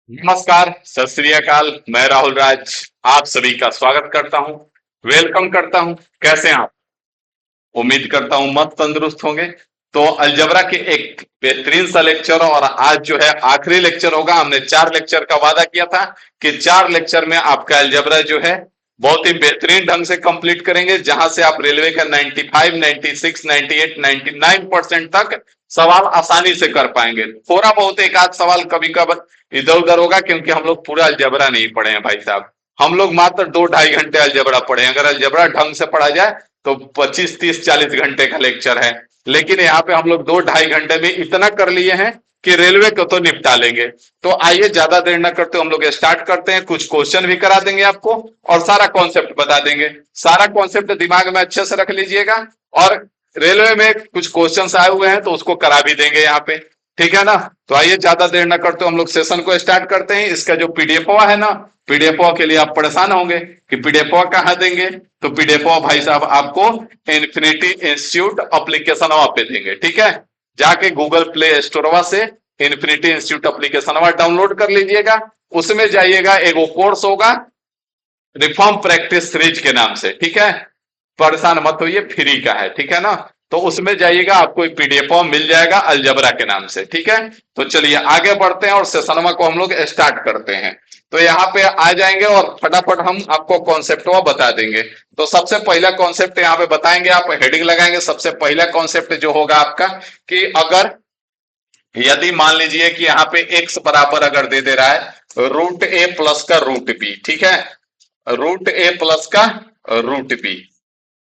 नमस्कार, सत श्री अकाल। मैं राहुल राज आप सभी का स्वागत करता हूं, वेलकम करता हूं। कैसे हैं आप? उम्मीद करता हूं मत तंदुरुस्त होंगे। तो अलजबरा के एक बेहतरीन सा लेक्चर और आज जो है आखिरी लेक्चर होगा। हमने 4 लेक्चर का वादा किया था कि 4 लेक्चर में आपका अलजबरा जो है बहुत ही बेहतरीन ढंग से कंप्लीट करेंगे, जहां से आप रेलवे का 95, 96, 98, 99% तक सवाल आसानी से कर पाएंगे। थोड़ा बहुत एक आध सवाल कभी कभी इधर उधर होगा, क्योंकि हम लोग पूरा अलजबरा नहीं पढ़े हैं भाई साहब। हम लोग मात्र 2 ढाई घंटे अलजबरा पढ़े हैं। अगर अलजबरा ढंग से पढ़ा जाए तो 25, 30, 40 घंटे का लेक्चर है। लेकिन यहाँ पे हम लोग 2 ढाई घंटे में इतना कर लिए हैं कि रेलवे को तो निपटा लेंगे। तो आइए ज्यादा देर न करते हम लोग स्टार्ट करते हैं। कुछ क्वेश्चन भी करा देंगे आपको और सारा कॉन्सेप्ट बता देंगे। सारा कॉन्सेप्ट दिमाग में अच्छे से रख लीजिएगा। और रेलवे में कुछ क्वेश्चन आए हुए हैं तो उसको करा भी देंगे यहाँ पे। ठीक है ना? तो आइए ज्यादा देर न करते हम लोग सेशन को स्टार्ट करते हैं। इसका जो पीडीएफ है ना, पीडीएफ के लिए आप परेशान होंगे कि पीडीएफ कहाँ देंगे। तो पीडीएफ भाई साहब आपको इन्फिनिटी इंस्टीट्यूट एप्लीकेशन पे देंगे। ठीक है? जाके गूगल प्ले स्टोरवा से इन्फिनिटी इंस्टीट्यूट एप्लीकेशन डाउनलोड कर लीजिएगा। उसमें जाइएगा, एक कोर्स होगा रिफॉर्म प्रैक्टिस सीरीज के नाम से। ठीक है? परेशान मत होइए, फ्री का है। ठीक है ना? तो उसमें जाइएगा, आपको एक पीडीएफ मिल जाएगा अलजबरा के नाम से। ठीक है? तो चलिए आगे बढ़ते हैं और सेशनमा को हम लोग स्टार्ट करते हैं। तो यहाँ पे आ जाएंगे और फटाफट हम आपको कॉन्सेप्ट बता देंगे। तो सबसे पहला कॉन्सेप्ट यहाँ पे बताएंगे, आप हेडिंग लगाएंगे। सबसे पहला कॉन्सेप्ट जो होगा आपका कि अगर यदि मान लीजिए कि यहाँ पे x बराबर अगर दे दे रहा है रूट ए प्लस का रूट बी। ठीक है? रूट ए प्लस का रूट बी,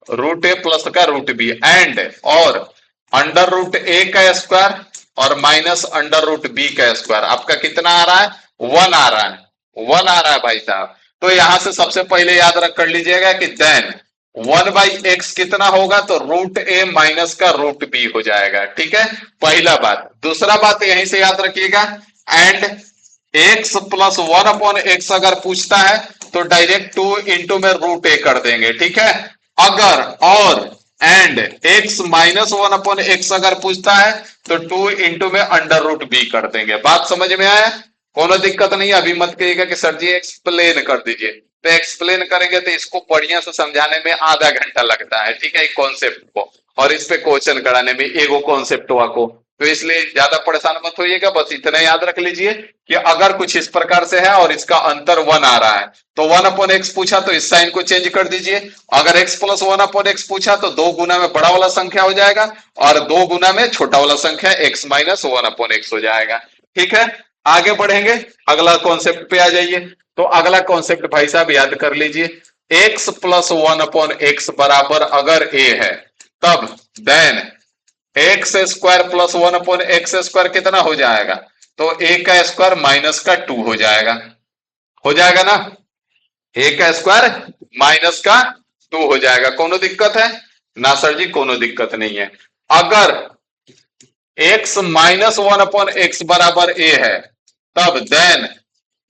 रूट ए प्लस का रूट बी एंड और अंडर रूट ए का स्क्वायर और माइनस अंडर रूट बी का स्क्वायर। आपका कितना आ रहा है? 1 आ रहा है। 1 आ रहा है भाई साहब। तो यहां से सबसे पहले याद रख कर लीजिएगा कि देन 1/x कितना होगा? तो रूट ए माइनस का रूट बी हो जाएगा। ठीक है? पहला बात। दूसरा बात यहीं से याद रखिएगा, एंड x प्लस 1/x अगर पूछता है तो डायरेक्ट 2 इंटू में रूट ए कर देंगे। ठीक है? अगर और एंड x माइनस 1/x अगर पूछता है तो 2 इंटू में अंडर रूट बी कर देंगे। बात समझ में आया? कोनो दिक्कत नहीं। अभी मत कहिएगा कि सर जी एक्सप्लेन कर दीजिए। तो एक्सप्लेन करेंगे तो इसको बढ़िया से समझाने में आधा घंटा लगता है। ठीक है? एक कॉन्सेप्ट को और इस पे क्वेश्चन कराने में एगो कॉन्सेप्ट को। तो इसलिए ज्यादा परेशान मत होइएगा। बस इतना याद रख लीजिए कि अगर कुछ इस प्रकार से है और इसका अंतर 1 आ रहा है तो 1/x पूछा तो इस साइन को चेंज कर दीजिए। अगर x प्लस 1/x पूछा तो 2 गुना में बड़ा वाला संख्या हो जाएगा और 2 गुना में छोटा वाला संख्या x माइनस 1/x हो जाएगा। ठीक है? आगे बढ़ेंगे, अगला कॉन्सेप्ट पे आ जाइए। तो अगला कॉन्सेप्ट भाई साहब याद कर लीजिए, x प्लस 1/x बराबर अगर a है तब then x square plus 1/x square कितना हो जाएगा? तो a का स्क्वायर माइनस का 2 हो जाएगा। हो जाएगा ना? a का स्क्वायर माइनस का 2 हो जाएगा। कोनो दिक्कत है ना सर जी? कोनो दिक्कत नहीं है। अगर x माइनस 1/x बराबर a है तब then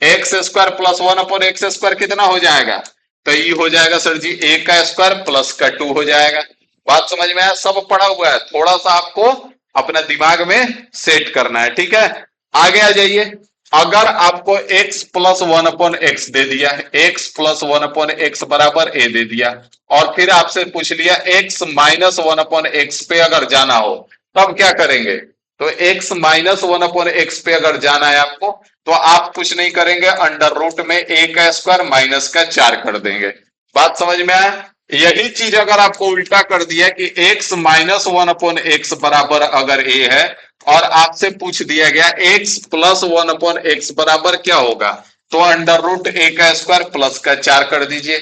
x square plus 1/x square कितना हो जाएगा? तो ये हो जाएगा सर जी a का स्क्वायर प्लस का 2 हो जाएगा। बात समझ में आया? सब पढ़ा हुआ है, थोड़ा सा आपको अपना दिमाग में सेट करना है। ठीक है? आगे आ जाइए। अगर आपको x प्लस 1/x दे दिया है, x प्लस 1/x बराबर a दे दिया और फिर आपसे पूछ लिया x माइनस 1/x पे अगर जाना हो तब क्या करेंगे? तो x माइनस 1/x पे अगर जाना है आपको तो आप कुछ नहीं करेंगे, अंडर रूट में a का स्क्वायर माइनस का 4 कर देंगे। बात समझ में आया? यही चीज अगर आपको उल्टा कर दिया कि x माइनस 1/x बराबर अगर a है और आपसे पूछ दिया गया x प्लस 1/x बराबर क्या होगा? तो अंडर रूट a का स्क्वायर प्लस का 4 कर दीजिए।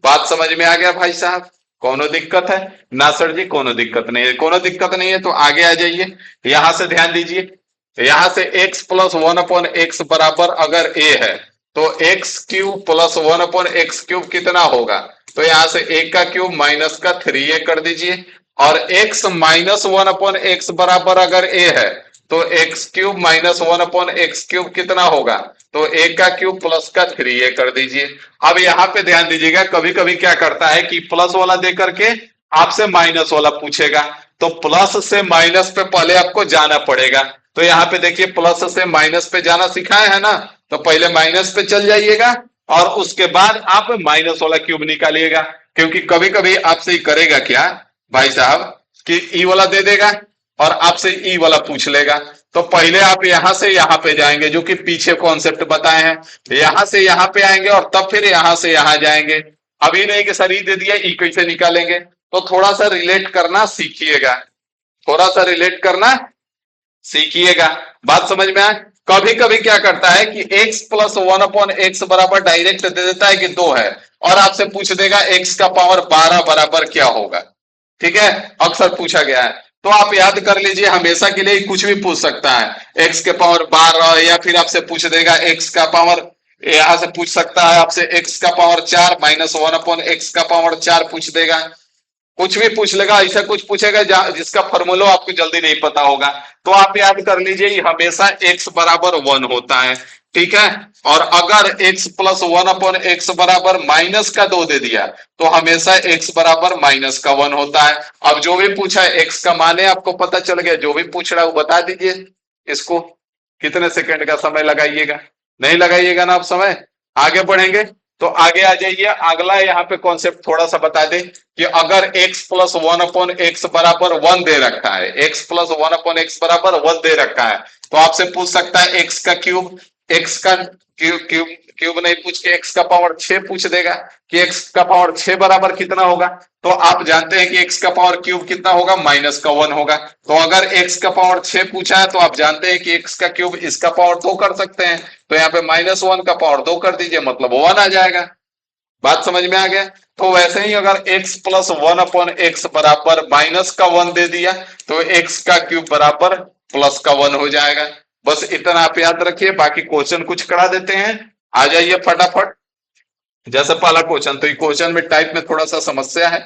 बात समझ में आ गया भाई साहब? कोनो दिक्कत है ना सर जी? कोनो दिक्कत नहीं है। कोनो दिक्कत नहीं है तो आगे आ जाइए। यहां से ध्यान दीजिए, यहां से x प्लस 1/x बराबर अगर a है तो x cube plus 1/x cube कितना होगा? तो यहां से a का क्यूब माइनस का 3a कर दीजिए और x माइनस 1/x बराबर अगर a है तो x cube minus 1/x cube कितना होगा? तो a का क्यूब प्लस का 3a कर दीजिए। अब यहाँ पे ध्यान दीजिएगा, कभी कभी क्या करता है कि प्लस वाला दे करके आपसे माइनस वाला पूछेगा तो प्लस से माइनस पे पहले आपको जाना पड़ेगा। तो यहाँ पे देखिए प्लस से माइनस पे जाना सिखाया है ना, तो पहले माइनस पे चल जाइएगा और उसके बाद आप माइनस वाला क्यूब निकालिएगा। क्योंकि कभी कभी आपसे ही करेगा क्या भाई साहब कि ई वाला दे देगा और आपसे ई वाला पूछ लेगा। तो पहले आप यहां से यहां पे जाएंगे, जो कि पीछे कॉन्सेप्ट बताए हैं, यहां से यहां पे आएंगे और तब फिर यहां से यहां जाएंगे। अभी नहीं कि सर ई दे दिया, ई कैसे निकालेंगे, तो थोड़ा सा रिलेट करना सीखिएगा, थोड़ा सा रिलेट करना सीखिएगा। बात समझ में आए। कभी कभी क्या करता है कि x plus one upon x बराबर डायरेक्ट दे देता है कि 2 है, और आपसे पूछ देगा x का पावर 12 बराबर क्या होगा। ठीक है, अक्सर पूछा गया है। तो आप याद कर लीजिए, हमेशा के लिए कुछ भी पूछ सकता है, x के पावर 12, या फिर आपसे पूछ देगा x का पावर, यहां से पूछ सकता है आपसे x का power 4 minus one upon x का पावर 4 पूछ देगा। कुछ भी पूछ लेगा, ऐसा कुछ पूछेगा जिसका फॉर्मूला आपको जल्दी नहीं पता होगा। तो आप याद कर लीजिए हमेशा x बराबर 1 होता है। ठीक है, और अगर x plus one upon x बराबर माइनस का 2 दे दिया तो हमेशा x बराबर माइनस का 1 होता है। अब जो भी पूछा है x का माने आपको पता चल गया, जो भी पूछ रहा है वो बता दीजिए। इसको कितने सेकंड का समय लगाइएगा, नहीं लगाइएगा ना आप समय। आगे बढ़ेंगे तो आगे आ जाइए, अगला यहाँ पे कॉन्सेप्ट थोड़ा सा बता दें कि अगर x plus one upon x बराबर 1 दे रखा है, x plus one upon x बराबर 1 दे रखा है, तो आपसे पूछ सकता है x का क्यूब, x का क्यूब क्यूब क्यूब नहीं पूछ के x का पावर 6 पूछ देगा कि x का पावर 6 बराबर कितना होगा। तो आप जानते हैं कि x का पावर क्यूब कितना होगा, माइनस का 1 होगा। तो अगर x का पावर 6 पूछा है तो आप जानते हैं कि x का क्यूब इसका पावर 2 कर सकते हैं, तो यहाँ पे माइनस 1 का पावर 2 कर दीजिए, मतलब 1 आ जाएगा। बात समझ में आ गया। तो वैसे ही अगर x plus one upon x बराबर माइनस का 1 दे दिया तो x का क्यूब बराबर प्लस का 1 हो जाएगा। बस इतना आप याद रखिए, बाकी क्वेश्चन कुछ करा देते हैं। आ जाइए फटाफट। जैसे पहला क्वेश्चन, तो ये क्वेश्चन में टाइप में थोड़ा सा समस्या है।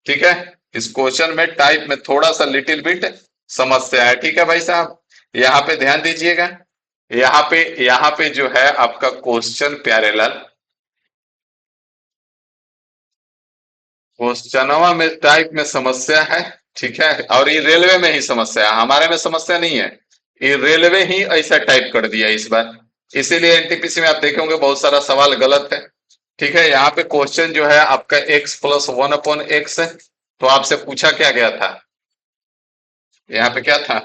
ठीक है, इस क्वेश्चन में टाइप में थोड़ा सा लिटिल बिट समस्या है। ठीक है भाई साहब, यहाँ पे ध्यान दीजिएगा। यहाँ पे जो है आपका क्वेश्चन प्यारे लाल, क्वेश्चनवा में टाइप में समस्या है। ठीक है, और ये रेलवे में ही समस्या है, हमारे में समस्या नहीं है। ये रेलवे ही ऐसा टाइप कर दिया इस बार, इसीलिए एनटीपीसी में आप देखेंगे बहुत सारा सवाल गलत है। ठीक है, यहाँ पे क्वेश्चन जो है आपका x plus one upon x है, तो आपसे पूछा क्या गया था, यहाँ पे क्या था,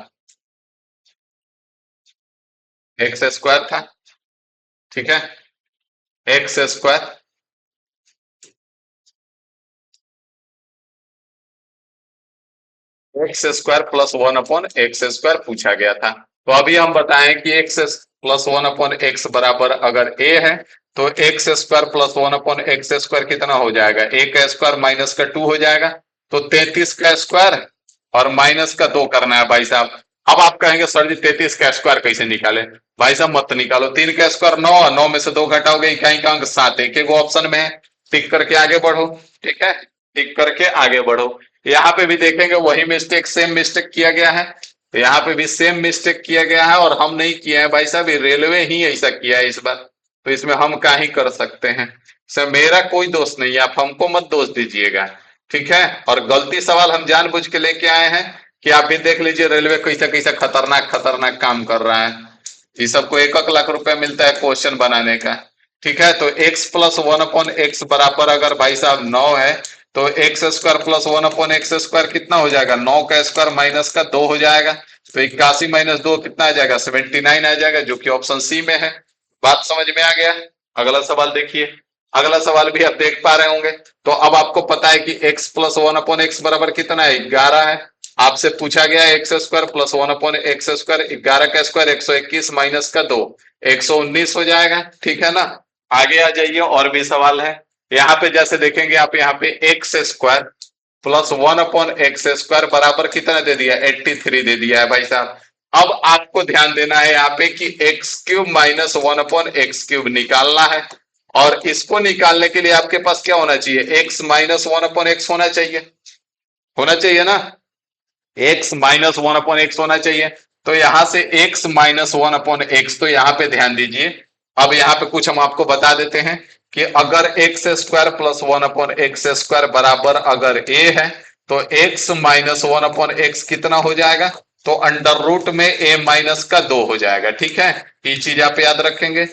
एक्स स्क्वायर था। ठीक है, x square, x square plus one upon x square पूछा गया था। तो अभी हम बताएं कि x plus one upon x बराबर अगर ए है तो x square plus one upon x square कितना हो जाएगा, ए का स्क्वायर माइनस का 2 हो जाएगा, तो 33 का स्क्वायर और माइनस का 2 करना है भाई साहब। अब आप कहेंगे सर जी 33 का स्क्वायर कैसे निकाले, भाई साहब मत निकालो, 3 का स्क्वायर 9, 9 में से 2 घटाओगे, इकाई का अंक 7, एक एक ऑप्शन में है, टिक करके आगे बढ़ो। ठीक है, टिक करके आगे बढ़ो। यहाँ पे भी देखेंगे वही मिस्टेक, सेम मिस्टेक किया गया है, तो यहाँ पे भी सेम मिस्टेक किया गया है, और हम नहीं किए हैं भाई साहब, ये रेलवे ही ऐसा किया है इस बार, तो इसमें हम क्या ही कर सकते हैं। सर मेरा कोई दोष नहीं है, आप हमको मत दोष दीजिएगा। ठीक है, और गलती सवाल हम जानबूझ के लेके आए हैं कि आप भी देख लीजिए रेलवे कैसा कैसा खतरनाक खतरनाक काम कर रहा है। इस सबको 1-1 लाख रुपए मिलता है क्वेश्चन बनाने का। ठीक है, तो x plus one upon x बराबर अगर भाई साहब 9 है तो x square plus one upon x square कितना हो जाएगा, 9 का स्क्वायर माइनस का 2 हो जाएगा, तो 81 माइनस 2 कितना आ जाएगा, 79 आ जाएगा, जो कि ऑप्शन सी में है। बात समझ में आ गया। अगला सवाल देखिए, अगला सवाल भी आप देख पा रहे होंगे। तो अब आपको पता है कि x plus one upon x बराबर कितना है, 11 है। आपसे पूछा गया है x square plus one upon x square, 11 का स्क्वायर 121 माइनस का 2, 119 हो जाएगा। ठीक है ना, आगे आ जाइए, और भी सवाल है। यहाँ पे जैसे देखेंगे आप, यहाँ पे x square plus one upon x square बराबर कितना दे दिया, 83 दे दिया है भाई साहब। अब आपको ध्यान देना है यहाँ पे कि x cube minus one upon x cube निकालना है, और इसको निकालने के लिए आपके पास क्या होना चाहिए, x minus one upon x होना चाहिए, होना चाहिए ना, x minus one upon x होना चाहिए। तो यहां से x minus one upon x, तो यहाँ पे ध्यान दीजिए। अब यहाँ पे कुछ हम आपको बता देते हैं कि अगर x square plus one upon x square बराबर अगर ए है तो x minus one upon x कितना हो जाएगा, तो अंडर रूट में a माइनस का 2 हो जाएगा। ठीक है, ये चीज आप याद रखेंगे।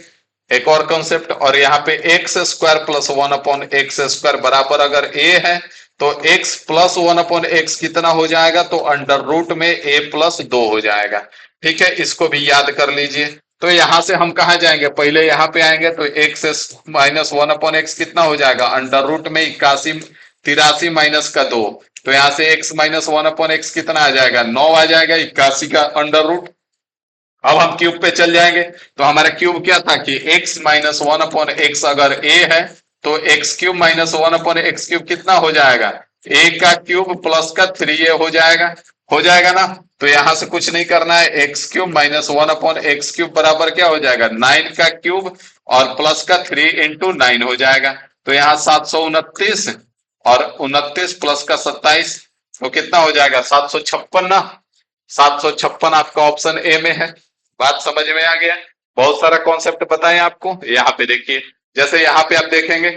एक और कॉन्सेप्ट, और यहाँ पे एक्स स्क्वायर प्लस 1/x² बराबर अगर a है तो x प्लस 1/x कितना हो जाएगा, तो अंडर रूट में a प्लस 2 हो जाएगा। ठीक है, इसको भी याद कर लीजिए। तो यहां से हम कहा जाएंगे, पहले यहाँ पे आएंगे तो x माइनस 1/x कितना हो जाएगा, अंडर रूट में 83 माइनस का 2। तो यहां से x माइनस 1/x कितना आ जाएगा, 9 आ जाएगा, 81 का अंडर रूट। अब हम क्यूब पे चल जाएंगे, तो हमारा क्यूब क्या था कि x माइनस 1/x अगर a है तो x cube minus 1/x cube कितना हो जाएगा, a का क्यूब प्लस का 3a हो जाएगा ना। तो यहां से कुछ नहीं करना है, x cube minus 1/x cube बराबर क्या हो जाएगा, 9 का क्यूब और प्लस का 3 इंटू 9 हो जाएगा। तो यहाँ 729 और 29 प्लस का 27, तो कितना हो जाएगा, 756 ना। 756 आपका ऑप्शन ए में है। बात समझ में आ गया। बहुत सारा कॉन्सेप्ट बताएं आपको। यहाँ पे देखिए, जैसे यहाँ पे आप देखेंगे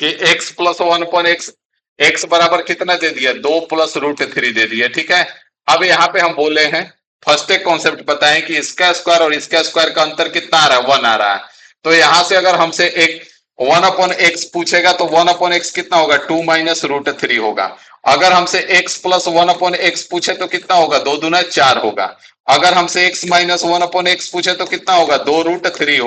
कि x प्लस 1/x, x बराबर कितना दे दिया, 2 प्लस रूट 3 दे दिया। ठीक है, अब यहाँ पे हम बोले हैं, फर्स्ट एक कॉन्सेप्ट बताएं कि इसका स्क्वायर और इसका स्क्वायर का अंतर कितना आ रहा है, 1 आ रहा है। तो यहां से अगर हमसे एक 1/x पूछेगा तो 1/x कितना होगा, 2 माइनस रूट 3 होगा। अगर हमसे x प्लस 1/x पूछे तो कितना होगा, 2 दूना 4 होगा। अगर हमसे x माइनस 1/x पूछे तो कितना होगा, 2 रूट 3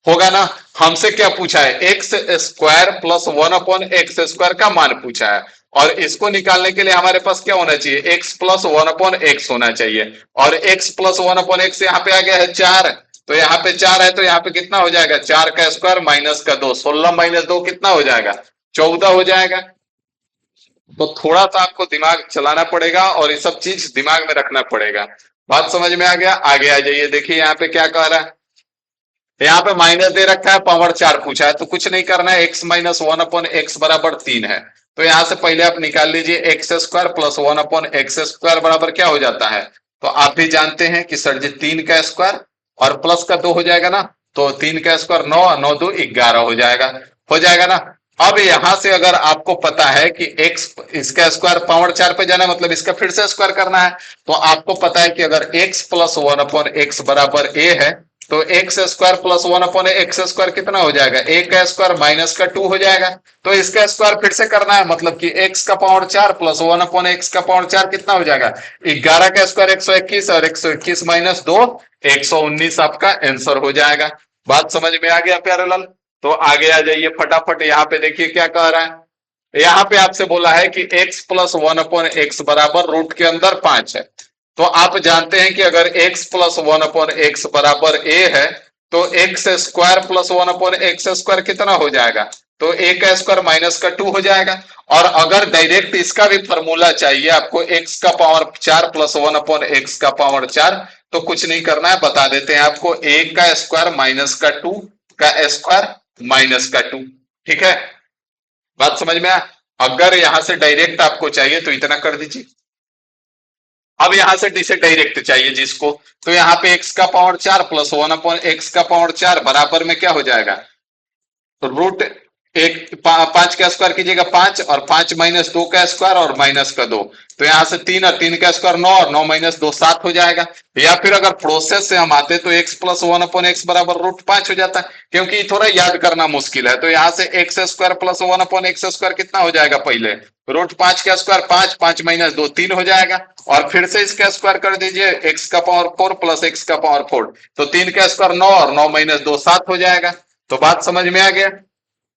होगा ना। हमसे क्या पूछा है, एक्स स्क्वायर प्लस 1/x² का मान पूछा है, और इसको निकालने के लिए हमारे पास क्या होना चाहिए, x प्लस 1/x होना चाहिए। और x प्लस 1/x यहाँ पे आ गया है 4, तो यहाँ पे 4 है, तो यहाँ पे कितना हो जाएगा, 4 का स्क्वायर माइनस का 2, 16 माइनस 2 कितना हो जाएगा, 14 हो जाएगा। तो थोड़ा सा आपको दिमाग चलाना पड़ेगा और ये सब चीज दिमाग में रखना पड़ेगा। बात समझ में आ गया। आगे आ जाइए, देखिए यहाँ पे क्या कह रहा है, यहाँ पे माइनस दे रखा है, पावर 4 पूछा है, तो कुछ नहीं करना है, x माइनस 1/x बराबर 3 है। तो यहां से पहले आप निकाल लीजिए, एक्स स्क्वायर प्लस 1/x² बराबर क्या हो जाता है, तो आप भी जानते हैं कि सर जी 3 का स्क्वायर और प्लस का 2 हो जाएगा ना। तो 3 का स्क्वायर 9, 9 2 11 हो जाएगा ना। अब यहां से अगर आपको पता है कि x इसका स्क्वायर पावर 4 पे जाना है, मतलब इसका फिर से स्क्वायर करना है, तो आपको पता है कि अगर x प्लस 1/x बराबर a है तो एक्स स्क्वायर प्लस 1/x² कितना हो जाएगा, a का स्क्वायर माइनस का 2 हो जाएगा। तो इसका स्क्वायर फिर से करना है, मतलब कि x का पावर 4 प्लस 1/x का पावर 4 कितना हो जाएगा, 11 का स्क्वायर 121 और 121 माइनस 2 119 आपका आंसर हो जाएगा। बात समझ में आ गया प्यारे लाल। तो आगे आ जाइए फटाफट, यहाँ पे देखिए क्या कह रहा है। यहाँ पे आपसे बोला है कि x प्लस 1/x बराबर रूट के अंदर 5 है। तो आप जानते हैं कि अगर x प्लस 1/x बराबर a है तो x स्क्वायर प्लस 1/x² कितना हो जाएगा, तो a का स्क्वायर माइनस का 2 हो जाएगा। और अगर डायरेक्ट इसका भी फॉर्मूला चाहिए आपको, x का पावर 4 प्लस 1/x का पावर 4, तो कुछ नहीं करना है, बता देते हैं आपको, a का स्क्वायर माइनस का 2 का स्क्वायर माइनस का 2। ठीक है, बात समझ में आया। अगर यहां से डायरेक्ट आपको चाहिए तो इतना कर दीजिए। अब यहां से इसे डायरेक्ट चाहिए जिसको, तो यहाँ पे x का पावर 4 प्लस 1/x का पावर 4 बराबर में क्या हो जाएगा, तो रूट एक 5 का स्क्वायर कीजिएगा 5, और 5 माइनस 2 का स्क्वायर और माइनस का 2, तो यहां से 3 और 3 का स्क्वायर 9 और 9 माइनस 2 7 हो जाएगा। या फिर अगर प्रोसेस से हम आते तो x प्लस 1/x बराबर रूट 5 हो जाता, क्योंकि थोड़ा याद करना मुश्किल है। तो यहां से एक्स स्क्वायर प्लस 1/x² कितना हो जाएगा, पहले रूट 5 का स्क्वायर 5, 5 माइनस 2 3 हो जाएगा, और फिर से इसका स्क्वायर कर दीजिए, x का पावर 4 प्लस x का पावर 4, तो 3 का स्क्वायर 9 और 9 माइनस 2 7 हो जाएगा। तो बात समझ में आ गया।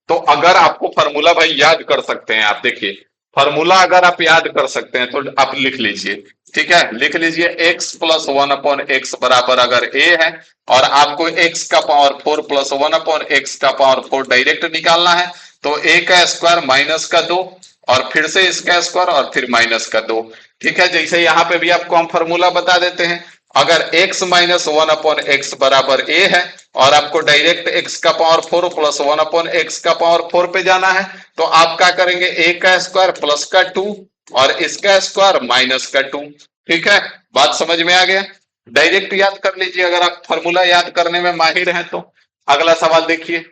तो अगर आपको फार्मूला भाई याद कर सकते हैं, आप देखिए फार्मूला अगर आप याद कर सकते हैं तो आप लिख लीजिए। ठीक है, लिख लीजिए, x प्लस 1/x बराबर अगर a है और आपको x का पावर 4 प्लस 1/x का पावर 4 डायरेक्ट निकालना है, तो a का स्क्वायर माइनस का 2 और फिर से इसका स्क्वायर और फिर माइनस का 2। ठीक है, जैसे यहाँ पे भी आपको हम फार्मूला बता देते हैं, अगर x माइनस 1/x बराबर a है और आपको डायरेक्ट x का पावर 4 प्लस 1/x का पावर 4 पे जाना है, तो आप क्या करेंगे, a का स्क्वायर प्लस का 2 और इसका स्क्वायर माइनस का 2। ठीक है, बात समझ में आ गया। डायरेक्ट याद कर लीजिए अगर आप फॉर्मूला याद करने में माहिर हैं तो। अगला सवाल देखिए,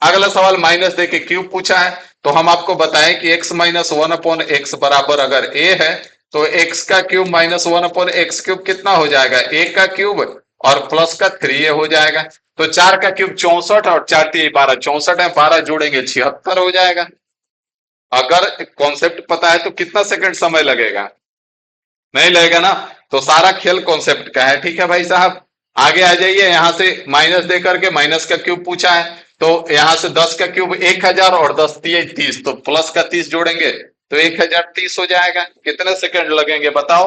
अगला सवाल माइनस दे के क्यूब पूछा है, तो हम आपको बताएं कि x माइनस 1/x बराबर अगर a है तो एक्स का क्यूब माइनस 1/x क्यूब कितना हो जाएगा, ए का क्यूब और प्लस का 3a हो जाएगा। तो 4 का क्यूब 64 और 4 3 12, 64 है, 12 जोड़ेंगे 76 हो जाएगा। अगर कॉन्सेप्ट पता है तो कितना सेकंड समय लगेगा, नहीं लगेगा ना। तो सारा खेल कॉन्सेप्ट का है। ठीक है भाई साहब, आगे आ जाइए। यहां से माइनस दे करके माइनस का क्यूब पूछा है, तो यहां से 10 का क्यूब 1000 और 10 30, तो प्लस का 30 जोड़ेंगे तो 1030 हो जाएगा। कितने सेकंड लगेंगे बताओ।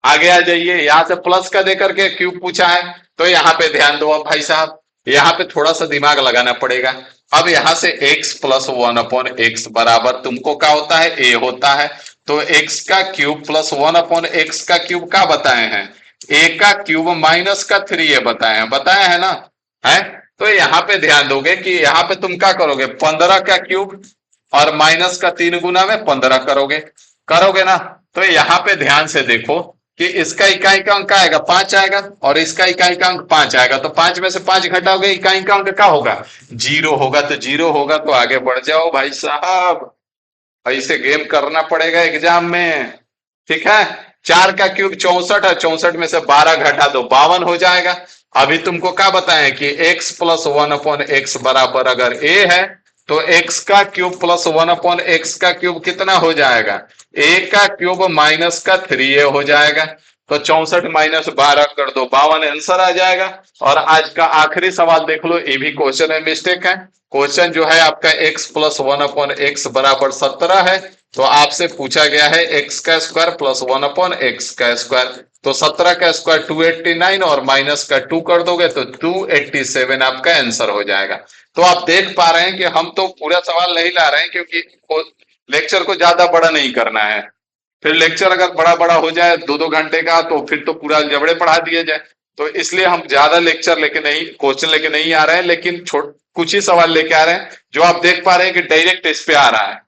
आगे आ जाइए, यहां से प्लस का देकर के क्यूब पूछा है, तो यहाँ पे ध्यान दो अब भाई साहब, यहाँ पे थोड़ा सा दिमाग लगाना पड़ेगा। अब यहां से x प्लस 1/x बराबर तुमको क्या होता है, a होता है। तो x का क्यूब प्लस 1/x का क्यूब क्या बताए हैं, a का क्यूब माइनस का 3a बताए हैं ना, है। तो यहाँ पे ध्यान दोगे कि यहाँ पे तुम क्या करोगे, 15 का क्यूब और माइनस का 3 गुना में 15 करोगे, करोगे ना। तो यहाँ पे ध्यान से देखो कि इसका इकाई का अंक आएगा 5 आएगा और इसका इकाई का अंक 5 आएगा, तो 5 में से 5 घटाओगे, इकाई का अंक क्या होगा, 0 होगा। तो 0 होगा तो आगे बढ़ जाओ भाई साहब, ऐसे गेम करना पड़ेगा एग्जाम में। ठीक है, 4 का क्यूब 64 है, 64 में से 12 घटा दो 52 हो जाएगा। अभी तुमको क्या बताएं कि x प्लस 1/x बराबर अगर a है तो x का क्यूब प्लस 1/x का क्यूब कितना हो जाएगा, a का क्यूब माइनस का 3a हो जाएगा। तो 64 माइनस 12 कर दो 52 आंसर आ जाएगा। और आज का आखिरी सवाल देख लो, ये भी क्वेश्चन में मिस्टेक है। क्वेश्चन जो है आपका x प्लस 1/x बराबर 17 है, तो आपसे पूछा गया है x का स्क्वायर प्लस 1/x का स्क्वायर। तो 17 का स्क्वायर 289 और माइनस का 2 कर दोगे तो 287 आपका आंसर हो जाएगा। तो आप देख पा रहे हैं कि हम तो पूरा सवाल नहीं ला रहे हैं, क्योंकि लेक्चर को ज्यादा बड़ा नहीं करना है। फिर लेक्चर अगर बड़ा बड़ा हो जाए 2-2 घंटे का, तो फिर तो पूरा जबड़े पढ़ा दिए जाए। तो इसलिए हम ज्यादा लेक्चर लेके नहीं, क्वेश्चन लेके नहीं आ रहे हैं, लेकिन कुछ ही सवाल लेके आ रहे हैं जो आप देख पा रहे हैं कि डायरेक्ट इस पे आ रहा है।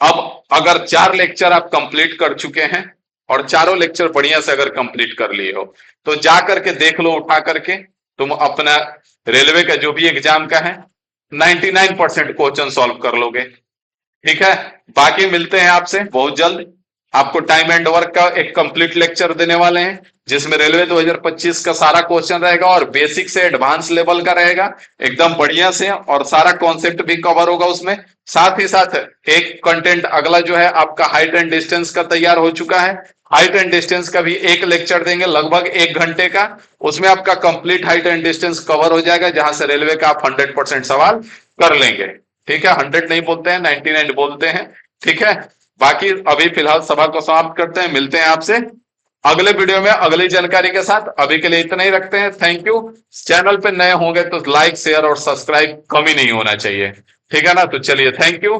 अब अगर 4 लेक्चर आप कंप्लीट कर चुके हैं और चारों लेक्चर बढ़िया से अगर कंप्लीट कर लिए हो, तो जा करके देख लो उठा करके, तुम अपना रेलवे का जो भी एग्जाम का है 99% क्वेश्चन सॉल्व कर लोगे। ठीक है, बाकी मिलते हैं आपसे बहुत जल्द। आपको टाइम एंड वर्क का एक कंप्लीट लेक्चर देने वाले हैं, जिसमें रेलवे 2025 का सारा क्वेश्चन रहेगा और बेसिक से एडवांस लेवल का रहेगा एकदम बढ़िया से, और सारा कॉन्सेप्ट भी कवर होगा उसमें। साथ ही साथ एक कंटेंट अगला जो है आपका हाइट एंड डिस्टेंस का तैयार हो चुका है। हाइट एंड डिस्टेंस का भी एक लेक्चर देंगे लगभग 1 घंटे का, उसमें आपका complete height and distance cover हो जाएगा, जहां से रेलवे का आप 100% सवाल कर लेंगे। ठीक है, 100 नहीं बोलते हैं, 99 बोलते हैं। ठीक है, बाकी अभी फिलहाल सभा को समाप्त करते हैं, मिलते हैं आपसे अगले वीडियो में अगली जानकारी के साथ। अभी के लिए इतना ही रखते हैं, थैंक यू। चैनल पे नए होंगे तो लाइक शेयर और सब्सक्राइब कमी नहीं होना चाहिए। ठीक है ना, तो चलिए थैंक यू।